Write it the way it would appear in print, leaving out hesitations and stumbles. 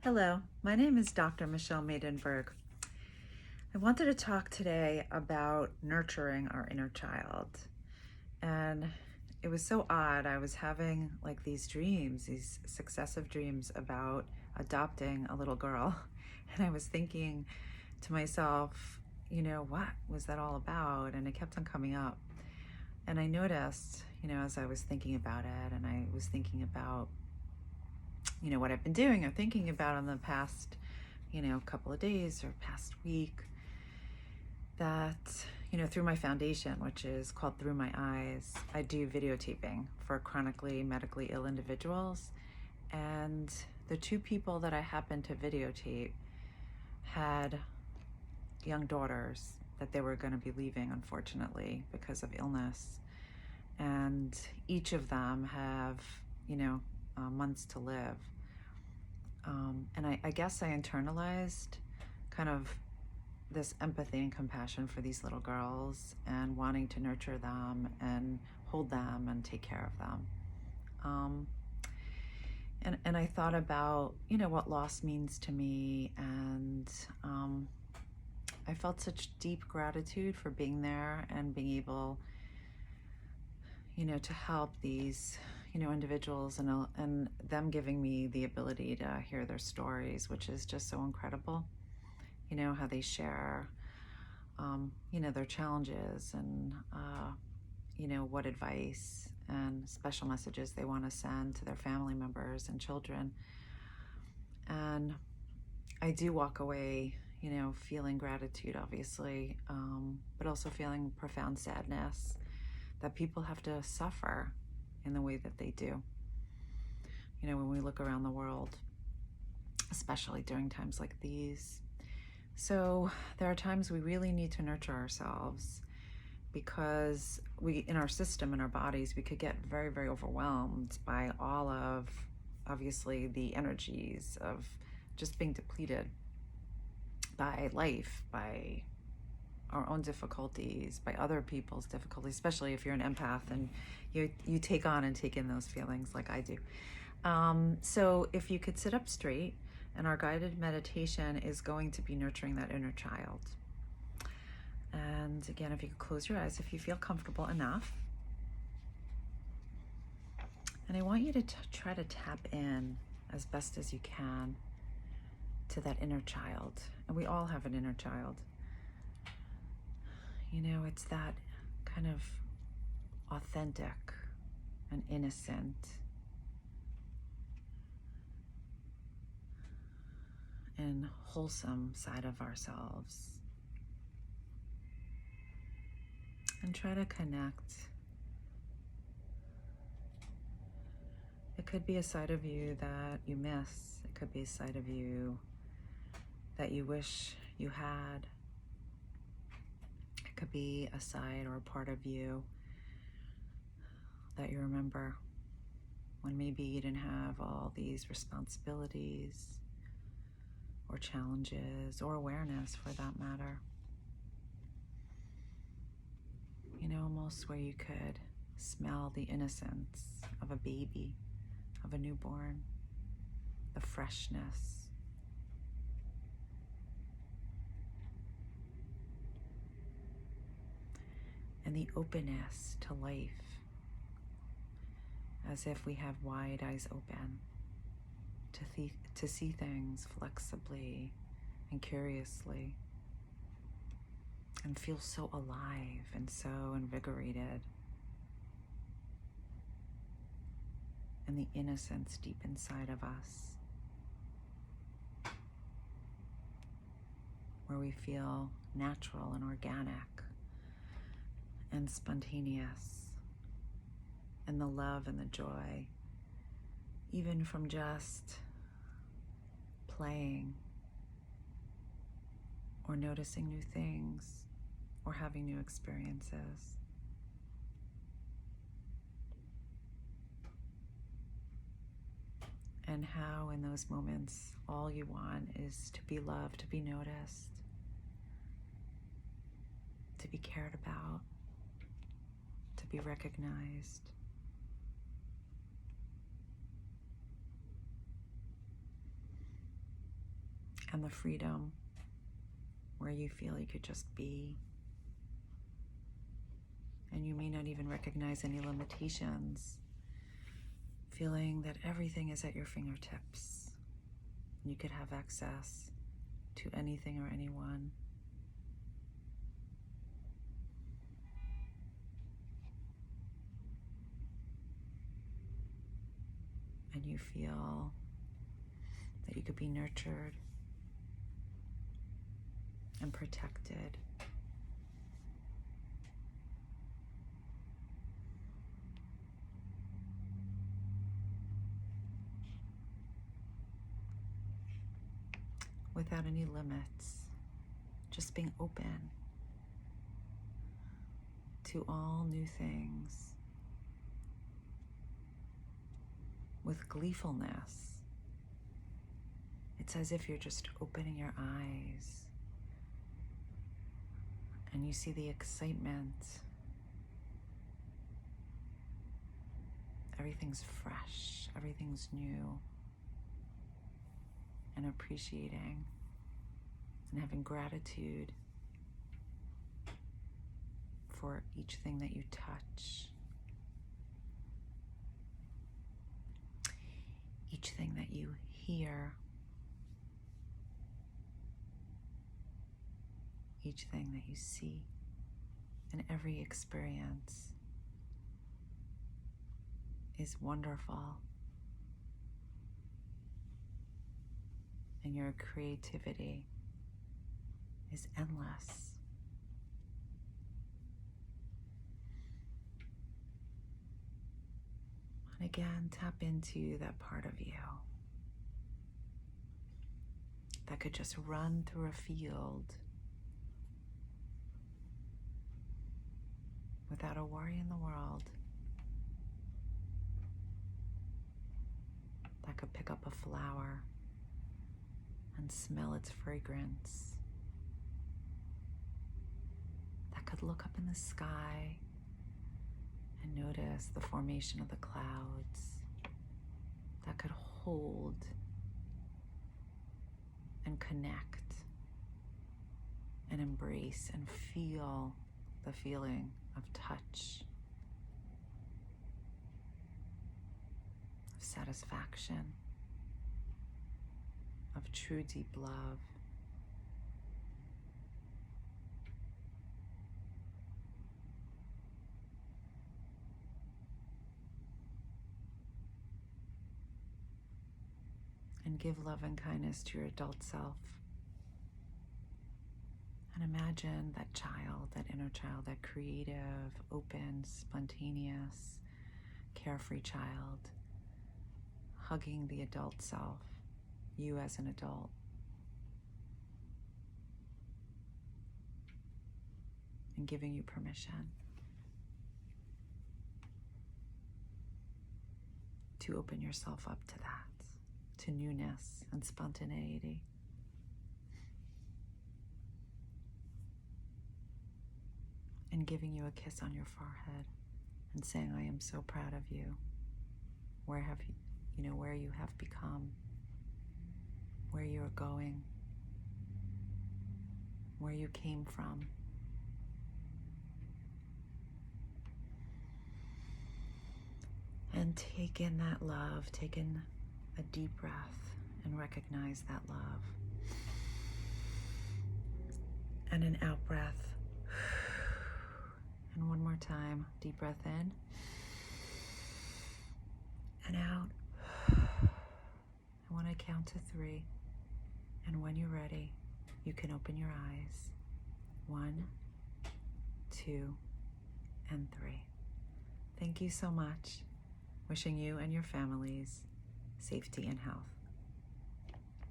Hello, my name is Dr. Michelle Maidenberg. I wanted to talk today about nurturing our inner child. And it was so odd. I was having like these dreams, these successive dreams about adopting a little girl. And I was thinking to myself, what was that all about? And it kept on coming up. And I noticed, as I was thinking about it, and I was thinking about what I've been doing or thinking about in the past, couple of days or past week, that, through my foundation, which is called Through My Eyes, I do videotaping for chronically medically ill individuals. And the two people that I happened to videotape had young daughters that they were going to be leaving, unfortunately, because of illness. And each of them have, months to live. And I guess I internalized kind of this empathy and compassion for these little girls and wanting to nurture them and hold them and take care of them. And I thought about, what loss means to me. And I felt such deep gratitude for being there and being able, to help these individuals and them giving me the ability to hear their stories, which is just so incredible. How they share, their challenges and, what advice and special messages they want to send to their family members and children. And I do walk away, feeling gratitude, obviously, but also feeling profound sadness that people have to suffer in the way that they do. When we look around the world, especially during times like these. So there are times we really need to nurture ourselves because in our system, in our bodies, we could get very, very overwhelmed by all of, obviously, the energies of just being depleted by life, by our own difficulties, by other people's difficulties, especially if you're an empath and you take on and take in those feelings like I do. So if you could sit up straight, and our guided meditation is going to be nurturing that inner child. And again, if you could close your eyes, if you feel comfortable enough. And I want you to try to tap in as best as you can to that inner child. And we all have an inner child. It's that kind of authentic and innocent and wholesome side of ourselves. And try to connect. It could be a side of you that you miss. It could be a side of you that you wish you had. It could be a side or a part of you that you remember when maybe you didn't have all these responsibilities or challenges or awareness, for that matter. Almost where you could smell the innocence of a baby, of a newborn, the freshness. And the openness to life, as if we have wide eyes open to see things flexibly and curiously, and feel so alive and so invigorated. And the innocence deep inside of us, where we feel natural and organic and spontaneous, and the love and the joy, even from just playing or noticing new things or having new experiences. And how in those moments, all you want is to be loved, to be noticed, to be cared about, to be recognized. and the freedom where you feel you could just be. And you may not even recognize any limitations, feeling that everything is at your fingertips. You could have access to anything or anyone. And you feel that you could be nurtured and protected. Without any limits, just being open to all new things with gleefulness. It's as if you're just opening your eyes and you see the excitement. Everything's fresh, everything's new, and appreciating and having gratitude for each thing that you touch, each thing that you hear, each thing that you see, and every experience is wonderful. And your creativity is endless. And again, tap into that part of you that could just run through a field without a worry in the world, that could pick up a flower and smell its fragrance, that could look up in the sky and notice the formation of the clouds, that could hold and connect and embrace and feel the feeling of touch, of satisfaction, of true deep love. And give love and kindness to your adult self. And imagine that child, that inner child, that creative, open, spontaneous, carefree child, hugging the adult self, you as an adult. And giving you permission to open yourself up to that, to newness and spontaneity. And giving you a kiss on your forehead and saying, I am so proud of you. Where have you, where you have become, where you are going, where you came from. And take in that love, take in a deep breath and recognize that love. And an out breath. And one more time, deep breath in and out. And when I count to 3, and when you're ready, you can open your eyes. 1, 2, and 3. Thank you so much. Wishing you and your families safety and health.